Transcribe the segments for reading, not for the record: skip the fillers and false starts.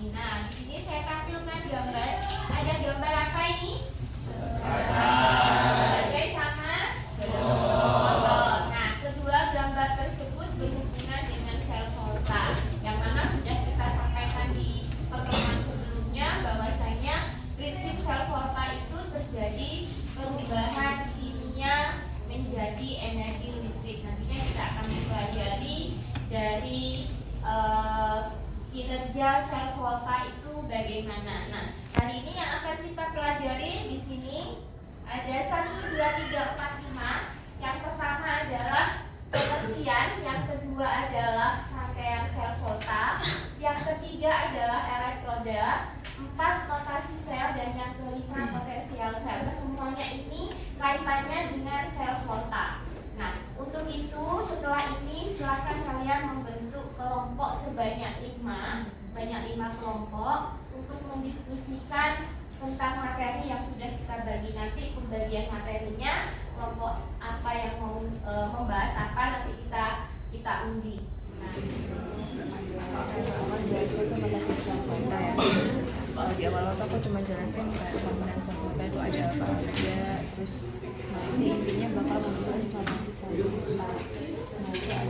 ini. Nah, di sini saya tampilkan gambar. Ada gambar apa ini? Bagai sama foton. Nah, kedua gambar tersebut berhubungan dengan sel volta, yang mana sudah kita sampaikan di pertemuan sebelumnya bahwasanya prinsip sel volta itu terjadi perubahan kimia menjadi energi listrik. Nantinya kita akan mempelajari dari kinerja sel volta itu bagaimana. Nah, hari ini yang akan kita pelajari di sini ada 1, 2, 3, 4, 5. Yang pertama adalah pengertian, yang kedua adalah rangkaian sel volta, yang ketiga adalah elektroda, 4 notasi sel, dan yang kelima potensial sel. Semuanya ini kaitannya dengan sel volta. Nah, untuk itu setelah ini silakan kalian membentuk kelompok sebanyak 5 kelompok untuk mendiskusikan tentang materi yang sudah kita bagi. Nanti pembagian materinya kelompok apa yang mau membahas apa nanti kita undi. Di awal aku cuma jelasin kayak komponen sel volta itu ada apa aja, terus nanti intinya bakal membahas notasi sel volta. Nanti ada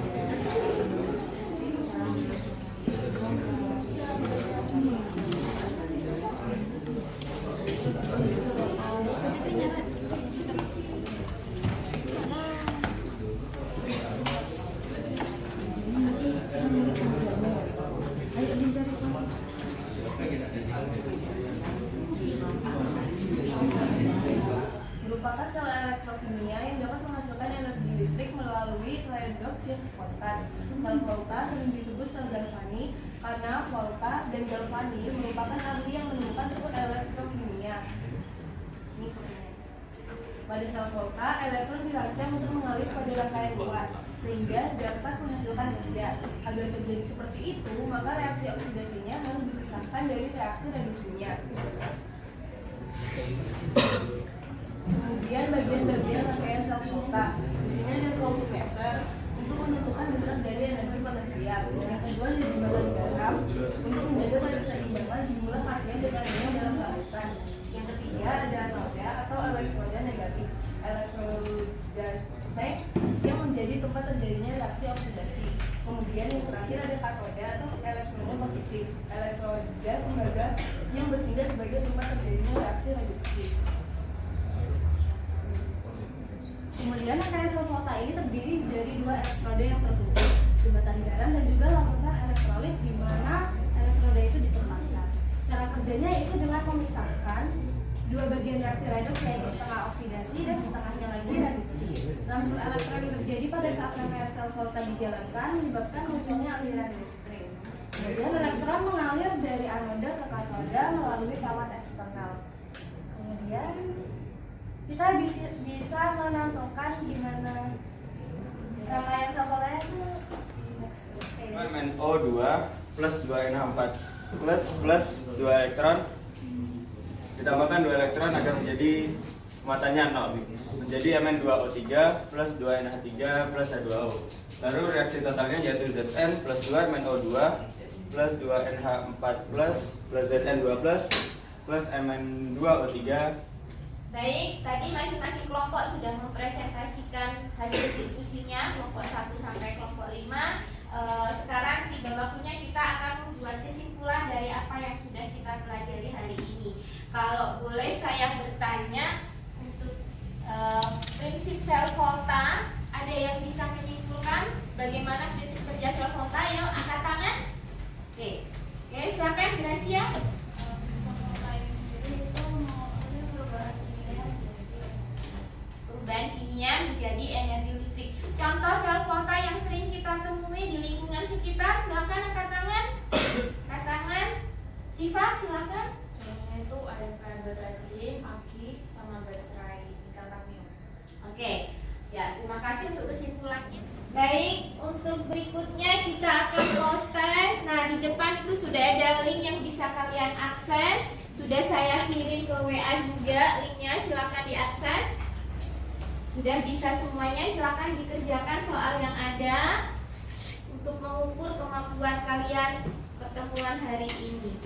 merupakan sel elektrokimia yang dapat menghasilkan energi listrik melalui redoks yang spontan. Sel volta sering disebut sel galvani karena volta dan galvani merupakan ahli yang menemukan sel elektrokimia. Ini fotonya. Pada sel volta, elektron dirancang untuk mengalir pada rangkaian kuat sehingga dapat menghasilkan energi. Agar terjadi seperti itu, maka reaksi oksidasinya harus dipisahkan dari reaksi reduksinya. Kemudian bagian-bagian rangkaian sel volta. Di sini ada voltmeter untuk menentukan besar dari energi potensial. Yang kedua ada timbangan garam untuk menjaga keseimbangan jumlah partikel dan elemen dalam larutan. Yang ketiga ada anoda atau elektroda negatif, elektroda stek yang menjadi tempat terjadinya reaksi oksidasi. Kemudian yang terakhir ada katoda atau elektroda positif, elektroda tembaga yang bertindak sebagai tempat terjadinya reaksi reduksi. Kemudian rangkaian sel volta ini terdiri dari 2 elektroda yang tertutup, jembatan garam dan juga larutan elektrolit di mana elektroda itu ditempatkan. Cara kerjanya itu dengan memisahkan 2 bagian reaksi redoks, yaitu setengah oksidasi dan setengahnya lagi reduksi. Transfer elektron yang terjadi pada saat rangkaian sel volta dijalankan menyebabkan munculnya aliran listrik. Kemudian elektron mengalir dari anoda ke katoda melalui kawat eksternal. Kemudian kita bisa menentukan gimana rangkaian sel volta itu MnO2 plus 2NH4 plus 2 elektron ditambahkan 2 elektron akan menjadi muatannya 0, menjadi Mn2O3 plus 2NH3 plus H2O. Lalu reaksi totalnya yaitu Zn plus 2 MnO2 plus 2NH4 plus Zn2 plus Mn2O3. Baik, tadi masing-masing kelompok sudah mempresentasikan hasil diskusinya, kelompok 1 sampai kelompok 5. Sekarang tiba waktunya kita akan membuat kesimpulan dari apa yang sudah kita pelajari hari ini. Kalau boleh saya bertanya untuk prinsip sel volta, ada yang bisa menyimpulkan bagaimana prinsip kerja sel volta? Yuk, angkat tangan. Oke, silakan Gracia. Perubahan kimia menjadi energi listrik. Contoh sel volta yang sering kita temui di lingkungan sekitar, silakan angkat tangan. Angkat tangan. Siva, silakan. Contohnya itu ada baterai lithium, aki, sama baterai nikel kadmium. Oke, ya terima kasih untuk kesimpulannya. Baik, untuk berikutnya kita akan close test. Nah, di depan itu sudah ada link yang bisa kalian akses. Sudah saya kirim ke WA juga linknya, silakan diakses. Sudah bisa semuanya, silakan dikerjakan soal yang ada untuk mengukur kemampuan kalian pertemuan hari ini.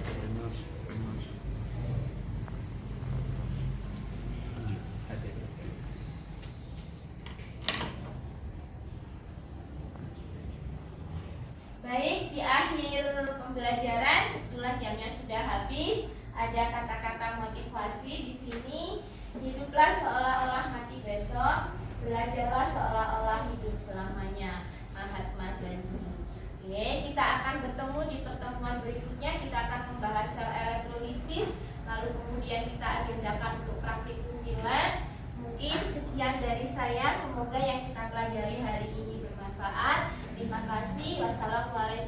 Baik, di akhir pembelajaran, itulah jamnya sudah habis. Ada kata-kata motivasi di sini. Hiduplah seolah-olah mati besok, belajarlah seolah-olah hidup selamanya. Mahatma Gandhi. Oke, kita akan bertemu di pertemuan berikutnya. Kita akan membahas sel elektrolisis, lalu kemudian kita agendakan untuk praktikum nilai. Mungkin sekian dari saya. Semoga yang kita pelajari hari ini bermanfaat. Terima kasih. Wassalamualaikum.